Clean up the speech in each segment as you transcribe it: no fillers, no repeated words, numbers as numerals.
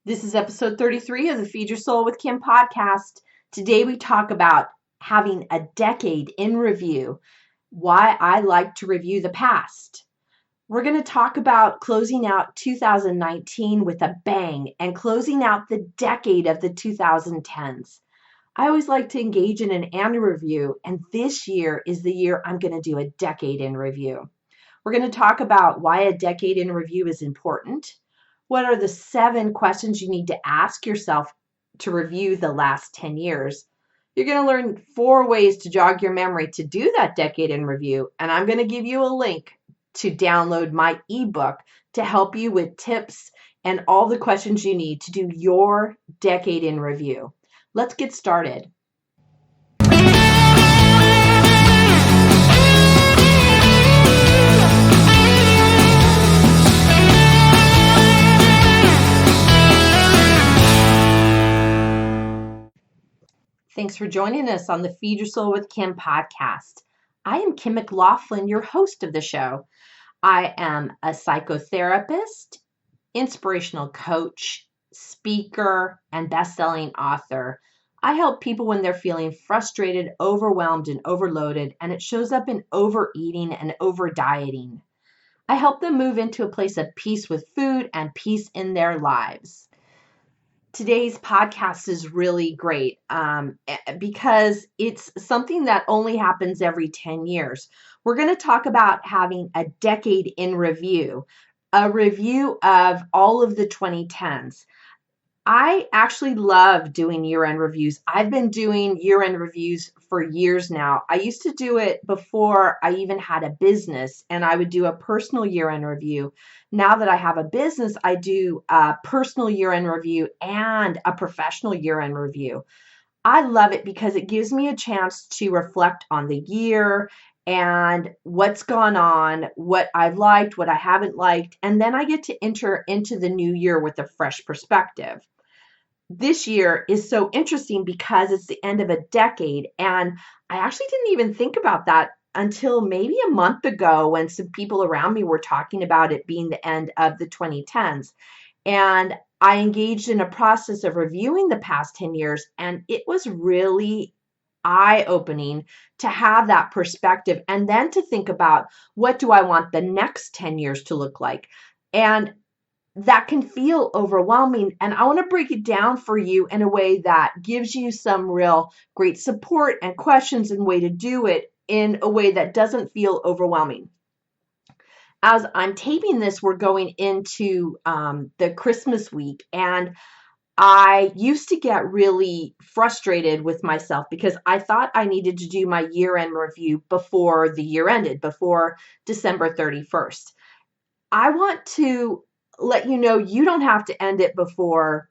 This is episode 33 of the Feed Your Soul with Kim podcast. Today we talk about having a decade in review, why I like to review the past. We're going to talk about closing out 2019 with a bang and closing out the decade of the 2010s. I always like to engage in an annual review, and this year is the year I'm going to do a decade in review. We're going to talk about why a decade in review is important. What are the 7 questions you need to ask yourself to review the last 10 years? You're going to learn 4 ways to jog your memory to do that decade in review. And I'm going to give you a link to download my ebook to help you with tips and all the questions you need to do your decade in review. Let's get started. Thanks for joining us on the Feed Your Soul with Kim podcast. I am Kim McLaughlin, your host of the show. I am a psychotherapist, inspirational coach, speaker, and best-selling author. I help people when they're feeling frustrated, overwhelmed, and overloaded, and it shows up in overeating and over-dieting. I help them move into a place of peace with food and peace in their lives. Today's podcast is really great because it's something that only happens every 10 years. We're going to talk about having a decade in review, a review of all of the 2010s. I actually love doing year-end reviews. I've been doing year-end reviews for years now. I used to do it before I even had a business, and I would do a personal year-end review. Now that I have a business, I do a personal year-end review and a professional year-end review. I love it because it gives me a chance to reflect on the year and what's gone on, what I've liked, what I haven't liked, and then I get to enter into the new year with a fresh perspective. This year is so interesting because it's the end of a decade, and I actually didn't even think about that until maybe a month ago when some people around me were talking about it being the end of the 2010s. And I engaged in a process of reviewing the past 10 years, and it was really eye-opening to have that perspective and then to think about what do I want the next 10 years to look like. And that can feel overwhelming. And I want to break it down for you in a way that gives you some real great support and questions and way to do it in a way that doesn't feel overwhelming. As I'm taping this, we're going into the Christmas week, and I used to get really frustrated with myself because I thought I needed to do my year-end review before the year ended, before December 31st. I want to let you know you don't have to end it before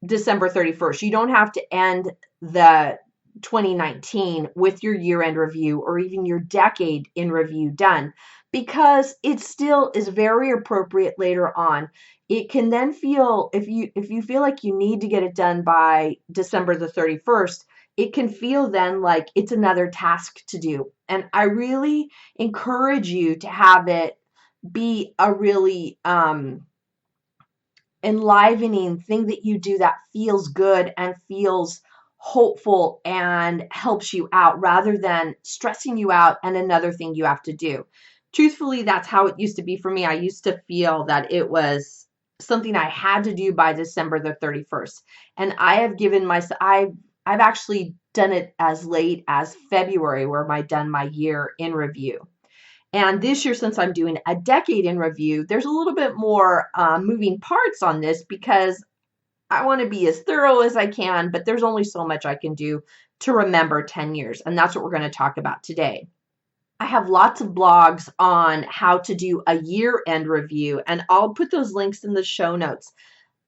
December 31st. You don't have to end the 2019 with your year-end review or even your decade in review done, because it still is very appropriate later on. It can then feel, if you feel like you need to get it done by December the 31st, it can feel then like it's another task to do. And I really encourage you to have it be a really enlivening thing that you do that feels good and feels hopeful and helps you out rather than stressing you out and another thing you have to do. Truthfully, that's how it used to be for me. I used to feel that it was something I had to do by December the 31st. And I have given myself, I've actually done it as late as February where I've done my year in review. And this year, since I'm doing a decade in review, there's a little bit more moving parts on this because I want to be as thorough as I can, but there's only so much I can do to remember 10 years. And that's what we're going to talk about today. I have lots of blogs on how to do a year-end review, and I'll put those links in the show notes.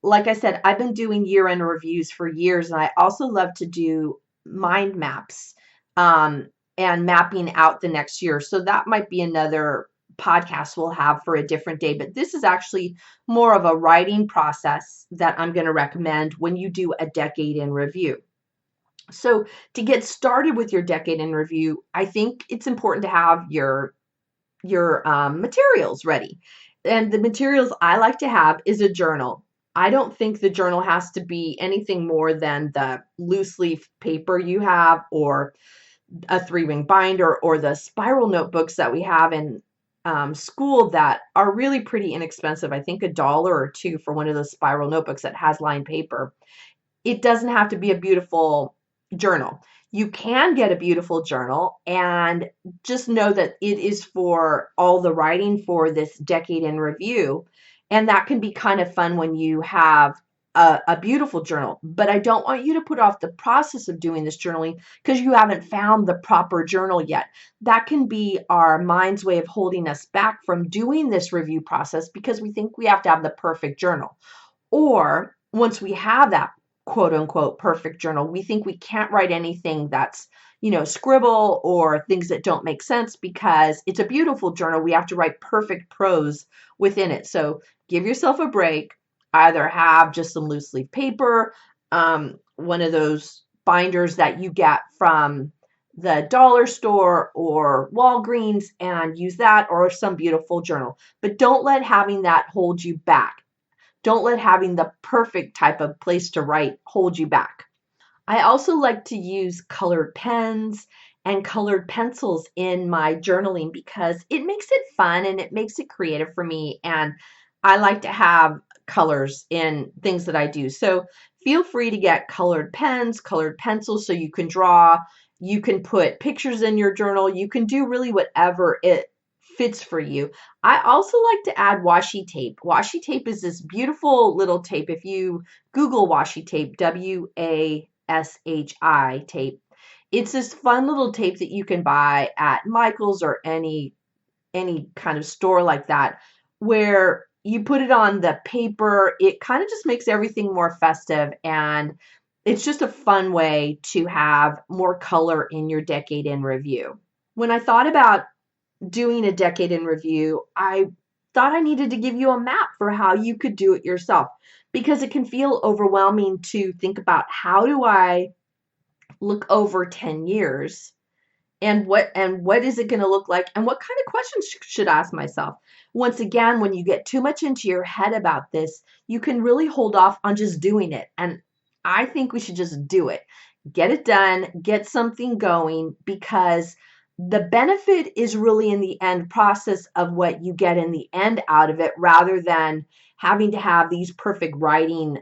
Like I said, I've been doing year-end reviews for years, and I also love to do mind maps. And mapping out the next year. So that might be another podcast we'll have for a different day. But this is actually more of a writing process that I'm going to recommend when you do a decade in review. So to get started with your decade in review, I think it's important to have your materials ready. And the materials I like to have is a journal. I don't think the journal has to be anything more than the loose leaf paper you have, or a 3-ring binder, or the spiral notebooks that we have in school that are really pretty inexpensive. I think $1 or $2 for one of those spiral notebooks that has lined paper. It doesn't have to be a beautiful journal. You can get a beautiful journal, and just know that it is for all the writing for this decade in review. And that can be kind of fun when you have a beautiful journal. But I don't want you to put off the process of doing this journaling because you haven't found the proper journal yet. That can be our mind's way of holding us back from doing this review process because we think we have to have the perfect journal. Or once we have that quote unquote perfect journal, we think we can't write anything that's, scribble or things that don't make sense because it's a beautiful journal. We have to write perfect prose within it. So give yourself a break. Either have just some loose leaf paper, one of those binders that you get from the dollar store or Walgreens, and use that, or some beautiful journal. But don't let having that hold you back. Don't let having the perfect type of place to write hold you back. I also like to use colored pens and colored pencils in my journaling because it makes it fun and it makes it creative for me. And I like to have colors in things that I do. So feel free to get colored pens, colored pencils so you can draw. You can put pictures in your journal. You can do really whatever it fits for you. I also like to add washi tape. Washi tape is this beautiful little tape. If you Google washi tape, WASHI tape, it's this fun little tape that you can buy at Michael's or any kind of store like that, where you put it on the paper. It kind of just makes everything more festive, and it's just a fun way to have more color in your decade in review. When I thought about doing a decade in review, I thought I needed to give you a map for how you could do it yourself, because it can feel overwhelming to think about, how do I look over 10 years, and what is it going to look like, and what kind of questions should I ask myself? Once again, when you get too much into your head about this, you can really hold off on just doing it. And I think we should just do it. Get it done, get something going, because the benefit is really in the end process of what you get in the end out of it, rather than having to have these perfect writing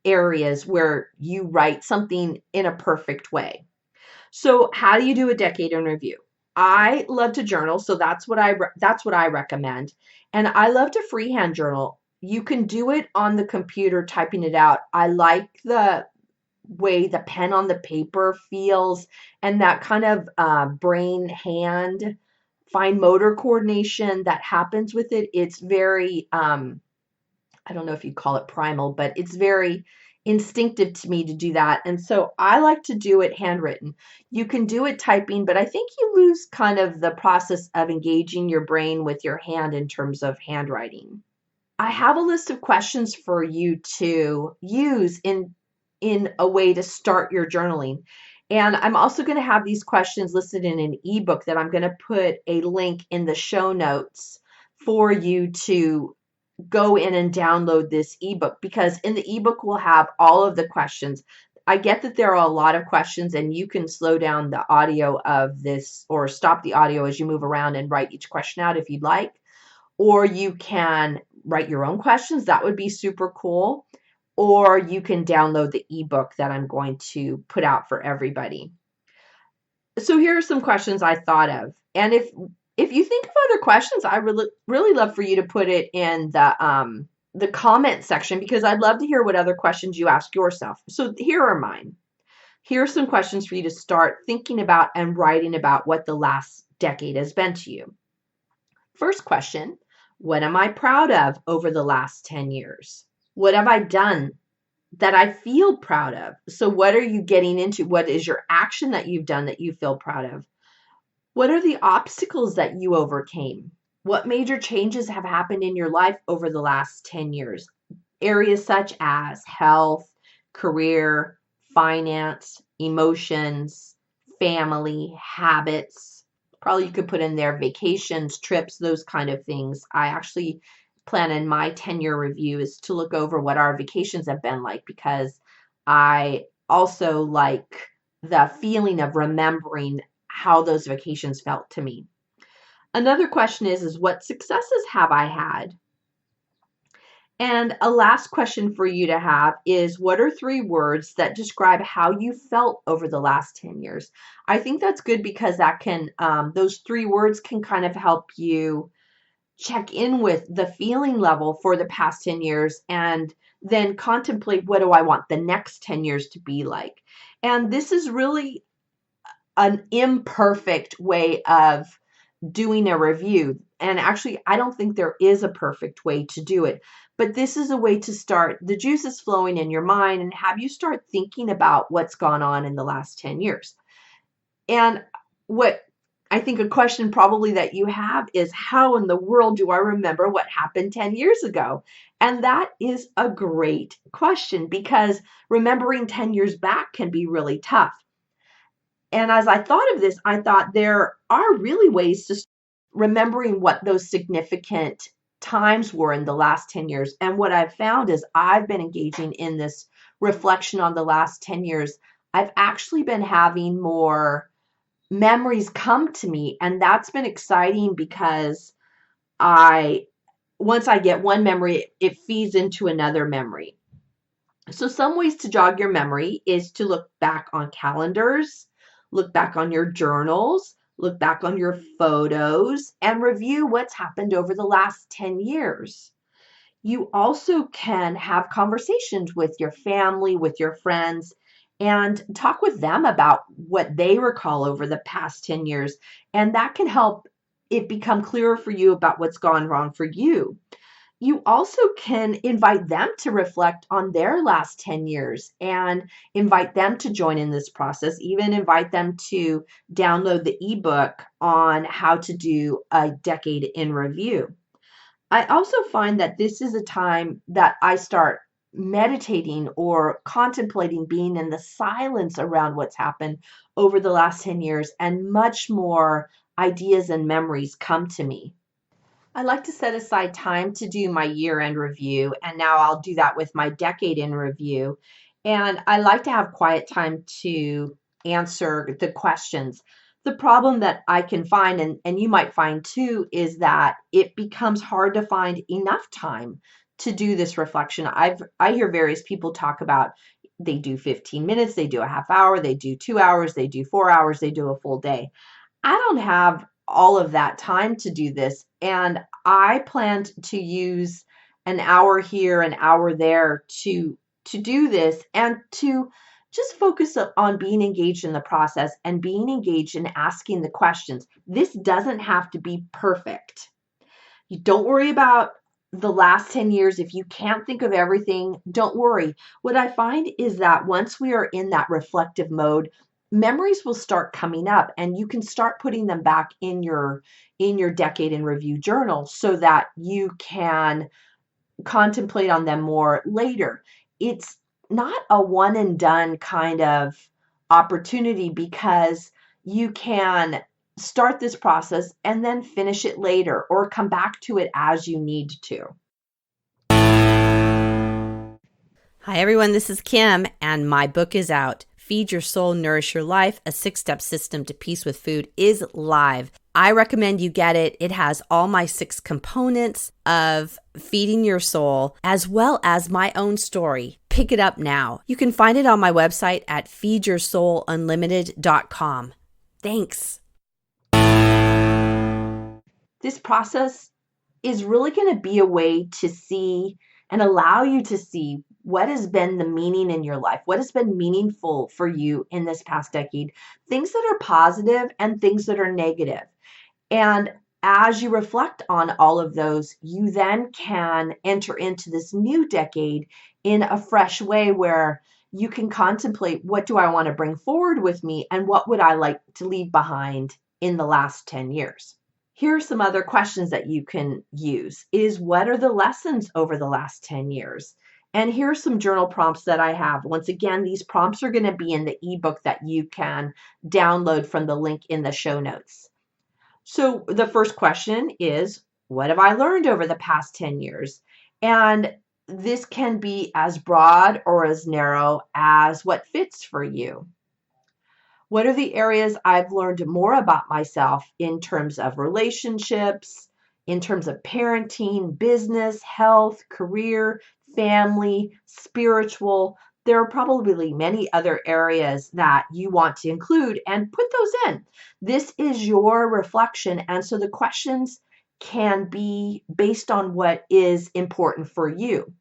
areas where you write something in a perfect way. So how do you do a decade in review? I love to journal, so that's what I recommend. And I love to freehand journal. You can do it on the computer, typing it out. I like the way the pen on the paper feels, and that kind of brain hand fine motor coordination that happens with it. It's very I don't know if you call it primal, but it's very instinctive to me to do that. And so I like to do it handwritten. You can do it typing, but I think you lose kind of the process of engaging your brain with your hand in terms of handwriting. I have a list of questions for you to use in a way to start your journaling. And I'm also going to have these questions listed in an ebook that I'm going to put a link in the show notes for you to go in and download this ebook, because in the ebook we'll have all of the questions. I get that there are a lot of questions, and you can slow down the audio of this or stop the audio as you move around and write each question out if you'd like. Or you can write your own questions. That would be super cool. Or you can download the ebook that I'm going to put out for everybody. So here are some questions I thought of. And if you think of other questions, I really love for you to put it in the comment section, because I'd love to hear what other questions you ask yourself. So here are mine. Here are some questions for you to start thinking about and writing about what the last decade has been to you. First question, what am I proud of over the last 10 years? What have I done that I feel proud of? So what are you getting into? What is your action that you've done that you feel proud of? What are the obstacles that you overcame? What major changes have happened in your life over the last 10 years? Areas such as health, career, finance, emotions, family, habits. Probably you could put in there vacations, trips, those kind of things. I actually plan in my 10-year review is to look over what our vacations have been like, because I also like the feeling of remembering how those vacations felt to me. Another question is what successes have I had? And a last question for you to have is, what are 3 words that describe how you felt over the last 10 years? I think that's good because that can, those 3 words can kind of help you check in with the feeling level for the past 10 years and then contemplate, what do I want the next 10 years to be like? And this is really an imperfect way of doing a review. And actually, I don't think there is a perfect way to do it, but this is a way to start the juices flowing in your mind and have you start thinking about what's gone on in the last 10 years. And what I think a question probably that you have is, how in the world do I remember what happened 10 years ago? And that is a great question, because remembering 10 years back can be really tough. And as I thought of this, I thought there are really ways to remembering what those significant times were in the last 10 years. And what I've found is I've been engaging in this reflection on the last 10 years. I've actually been having more memories come to me, and that's been exciting because once I get one memory, it feeds into another memory. So some ways to jog your memory is to look back on calendars, look back on your journals, look back on your photos, and review what's happened over the last 10 years. You also can have conversations with your family, with your friends, and talk with them about what they recall over the past 10 years. And that can help it become clearer for you about what's gone wrong for you. You also can invite them to reflect on their last 10 years and invite them to join in this process, even invite them to download the ebook on how to do a decade in review. I also find that this is a time that I start meditating or contemplating being in the silence around what's happened over the last 10 years, and much more ideas and memories come to me. I like to set aside time to do my year-end review, and now I'll do that with my decade in review. And I like to have quiet time to answer the questions. The problem that I can find, and you might find too, is that it becomes hard to find enough time to do this reflection. I hear various people talk about they do 15 minutes, they do a half hour, they do 2 hours, they do 4 hours, they do a full day. I don't have all of that time to do this, and I planned to use an hour here, an hour there to do this, and to just focus on being engaged in the process and being engaged in asking the questions. This doesn't have to be perfect. You don't worry about the last 10 years. If you can't think of everything, don't worry. What I find is that once we are in that reflective mode, memories will start coming up, and you can start putting them back in your decade in review journal so that you can contemplate on them more later. It's not a one and done kind of opportunity, because you can start this process and then finish it later or come back to it as you need to. Hi everyone, this is Kim, and my book is out. Feed Your Soul, Nourish Your Life, a 6-step system to peace with food is live. I recommend you get it. It has all my 6 components of feeding your soul, as well as my own story. Pick it up now. You can find it on my website at feedyoursoulunlimited.com. Thanks. This process is really going to be a way to see and allow you to see what has been the meaning in your life, what has been meaningful for you in this past decade, things that are positive and things that are negative. And as you reflect on all of those, you then can enter into this new decade in a fresh way, where you can contemplate, what do I want to bring forward with me, and what would I like to leave behind in the last 10 years? Here are some other questions that you can use is, what are the lessons over the last 10 years? And here are some journal prompts that I have. Once again, these prompts are going to be in the ebook that you can download from the link in the show notes. So the first question is, what have I learned over the past 10 years? And this can be as broad or as narrow as what fits for you. What are the areas I've learned more about myself in terms of relationships, in terms of parenting, business, health, career, family, spiritual? There are probably many other areas that you want to include and put those in. This is your reflection. And so the questions can be based on what is important for you.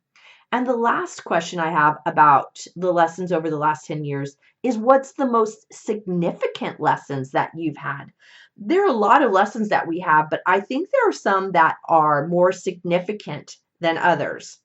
And the last question I have about the lessons over the last 10 years is, what's the most significant lessons that you've had? There are a lot of lessons that we have, but I think there are some that are more significant than others.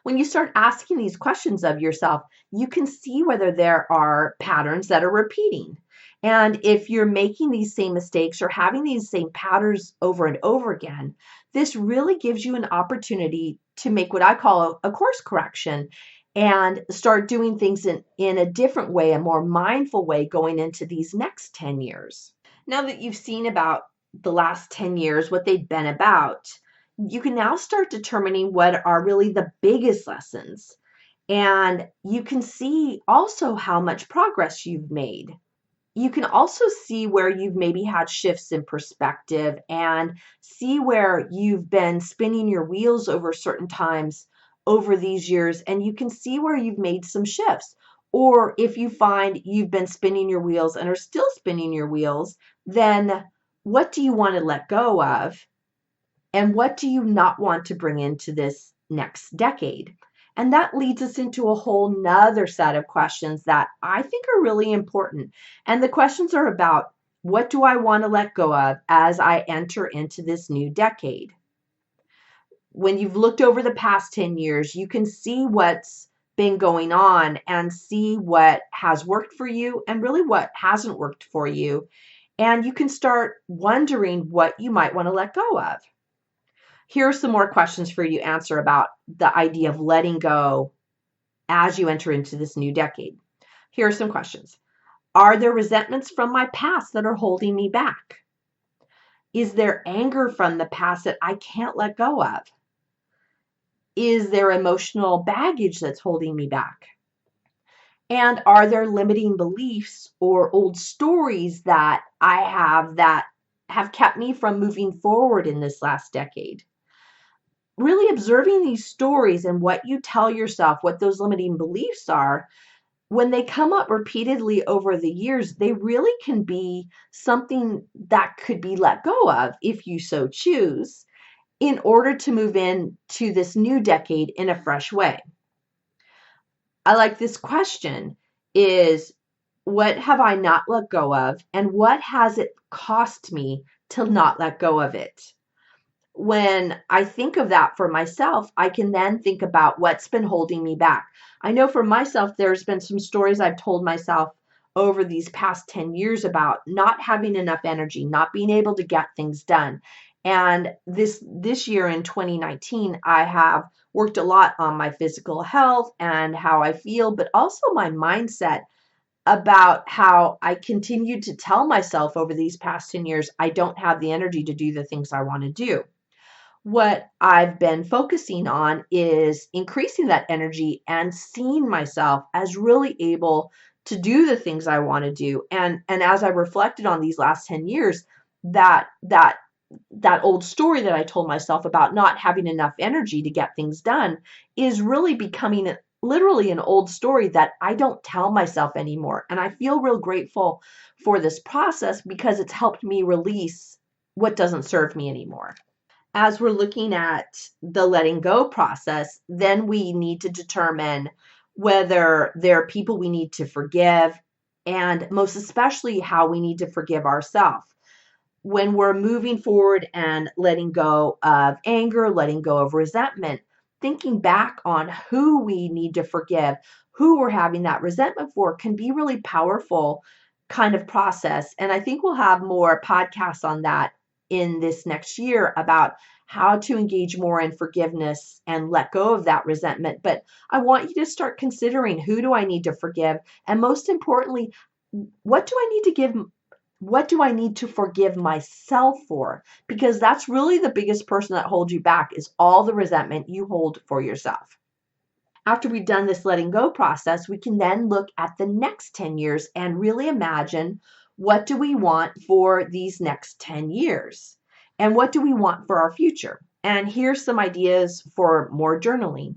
When you start asking these questions of yourself, you can see whether there are patterns that are repeating. And if you're making these same mistakes or having these same patterns over and over again, this really gives you an opportunity to make what I call a course correction and start doing things in a different way, a more mindful way going into these next 10 years. Now that you've seen about the last 10 years, what they've been about, you can now start determining what are really the biggest lessons. And you can see also how much progress you've made. You can also see where you've maybe had shifts in perspective and see where you've been spinning your wheels over certain times over these years, and you can see where you've made some shifts. Or if you find you've been spinning your wheels and are still spinning your wheels, then what do you want to let go of? And what do you not want to bring into this next decade? And that leads us into a whole nother set of questions that I think are really important. And the questions are about, what do I want to let go of as I enter into this new decade? When you've looked over the past 10 years, you can see what's been going on and see what has worked for you and really what hasn't worked for you. And you can start wondering what you might want to let go of. Here are some more questions for you to answer about the idea of letting go as you enter into this new decade. Here are some questions. Are there resentments from my past that are holding me back? Is there anger from the past that I can't let go of? Is there emotional baggage that's holding me back? And are there limiting beliefs or old stories that I have that have kept me from moving forward in this last decade? Really observing these stories and what you tell yourself, what those limiting beliefs are, when they come up repeatedly over the years, they really can be something that could be let go of if you so choose, in order to move into this new decade in a fresh way. I like this question is, what have I not let go of, and what has it cost me to not let go of it? When I think of that for myself, I can then think about what's been holding me back. I know for myself, there's been some stories I've told myself over these past 10 years about not having enough energy, not being able to get things done. And this year in 2019, I have worked a lot on my physical health and how I feel, but also my mindset about how I continued to tell myself over these past 10 years, I don't have the energy to do the things I want to do. What I've been focusing on is increasing that energy and seeing myself as really able to do the things I want to do. And as I reflected on these last 10 years, that old story that I told myself about not having enough energy to get things done is really becoming literally an old story that I don't tell myself anymore. And I feel real grateful for this process because it's helped me release what doesn't serve me anymore. As we're looking at the letting go process, then we need to determine whether there are people we need to forgive, and most especially how we need to forgive ourselves. When we're moving forward and letting go of anger, letting go of resentment, thinking back on who we need to forgive, who we're having that resentment for, can be really powerful kind of process. And I think we'll have more podcasts on that in this next year about how to engage more in forgiveness and let go of that resentment. But I want you to start considering, who do I need to forgive? And most importantly, what do I need to give What do I need to forgive myself for? Because that's really the biggest person that holds you back, is all the resentment you hold for yourself. After we've done this letting go process, we can then look at the next 10 years and really imagine, what do we want for these next 10 years? And what do we want for our future? And here's some ideas for more journaling.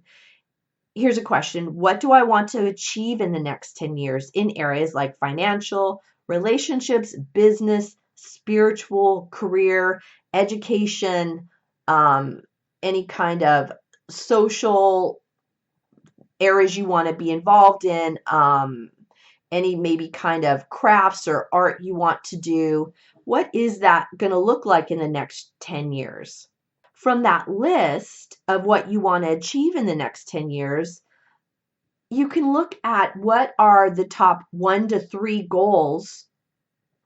Here's a question: what do I want to achieve in the next 10 years in areas like financial, relationships, business, spiritual, career, education, any kind of social areas you want to be involved in, any maybe kind of crafts or art you want to do? What is that going to look like in the next 10 years? From that list of what you want to achieve in the next 10 years, you can look at what are the top 1 to 3 goals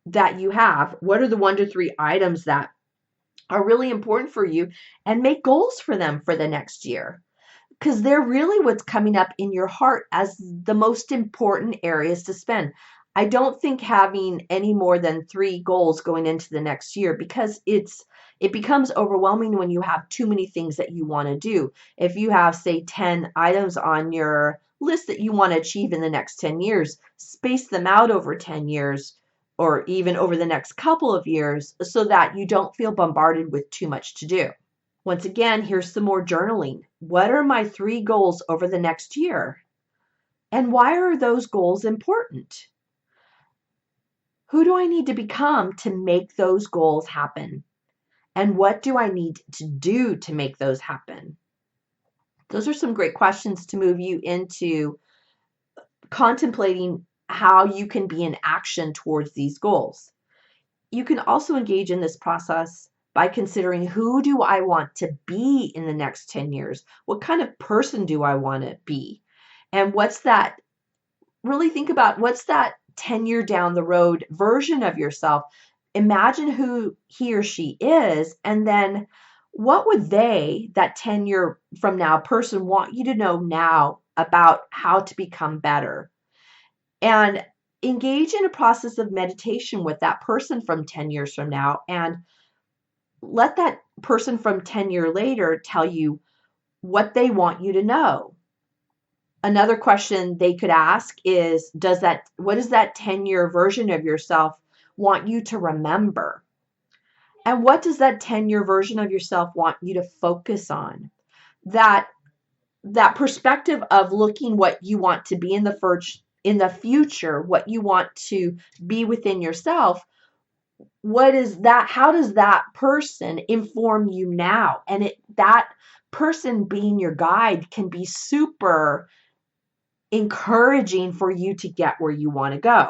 that you have. What are the 1 to 3 items that are really important for you, and make goals for them for the next year, because they're really what's coming up in your heart as the most important areas to spend. I don't think having any more than 3 goals going into the next year, because it becomes overwhelming when you have too many things that you want to do. If you have, say, 10 items on your list that you want to achieve in the next 10 years, space them out over 10 years or even over the next couple of years so that you don't feel bombarded with too much to do. Once again, here's some more journaling. What are my 3 goals over the next year? And why are those goals important? Who do I need to become to make those goals happen? And what do I need to do to make those happen? Those are some great questions to move you into contemplating how you can be in action towards these goals. You can also engage in this process by considering, who do I want to be in the next 10 years? What kind of person do I want to be? And really think about, what's that 10-year down the road version of yourself? Imagine who he or she is, and then what would that 10-year from now person want you to know now about how to become better? And engage in a process of meditation with that person from 10 years from now, and let that person from 10 years later tell you what they want you to know. Another question they could ask is, what does that 10-year version of yourself want you to remember? And what does that 10-year version of yourself want you to focus on? That perspective of looking what you want to be in the future, what you want to be within yourself. How does that person inform you now? And that person being your guide can be super encouraging for you to get where you want to go.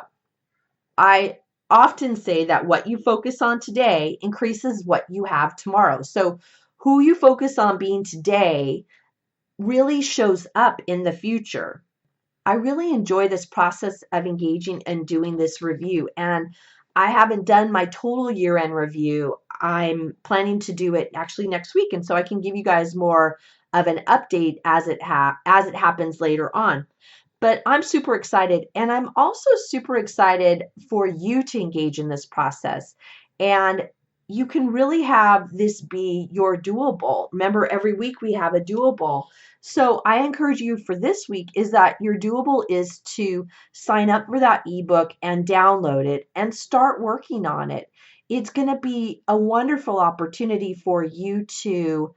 I often say that what you focus on today increases what you have tomorrow. So who you focus on being today really shows up in the future. I really enjoy this process of engaging and doing this review. And I haven't done my total year-end review. I'm planning to do it actually next week. And so I can give you guys more of an update as it happens later on. But I'm super excited. And I'm also super excited for you to engage in this process. And you can really have this be your doable. Remember, every week we have a doable. So I encourage you for this week is that your doable is to sign up for that ebook and download it and start working on it. It's going to be a wonderful opportunity for you to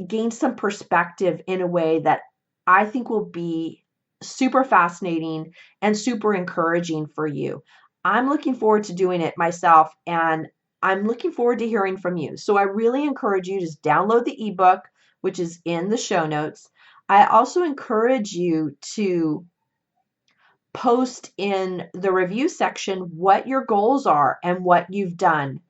gain some perspective in a way that I think will be super fascinating and super encouraging for you. I'm looking forward to doing it myself, and I'm looking forward to hearing from you. So I really encourage you to just download the ebook, which is in the show notes. I also encourage you to post in the review section what your goals are and what you've done.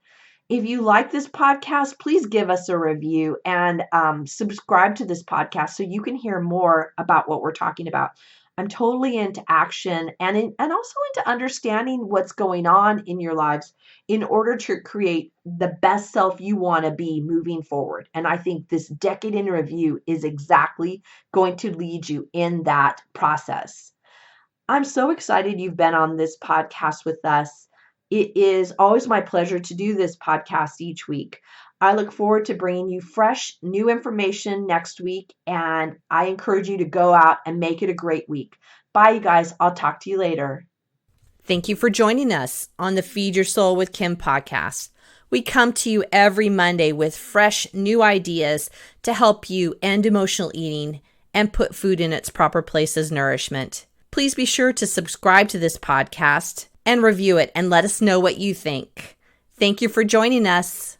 If you like this podcast, please give us a review and subscribe to this podcast so you can hear more about what we're talking about. I'm totally into action and also into understanding what's going on in your lives in order to create the best self you want to be moving forward. And I think this decade in review is exactly going to lead you in that process. I'm so excited you've been on this podcast with us. It is always my pleasure to do this podcast each week. I look forward to bringing you fresh, new information next week, and I encourage you to go out and make it a great week. Bye, you guys. I'll talk to you later. Thank you for joining us on the Feed Your Soul with Kim podcast. We come to you every Monday with fresh, new ideas to help you end emotional eating and put food in its proper place as nourishment. Please be sure to subscribe to this podcast and review it and let us know what you think. Thank you for joining us.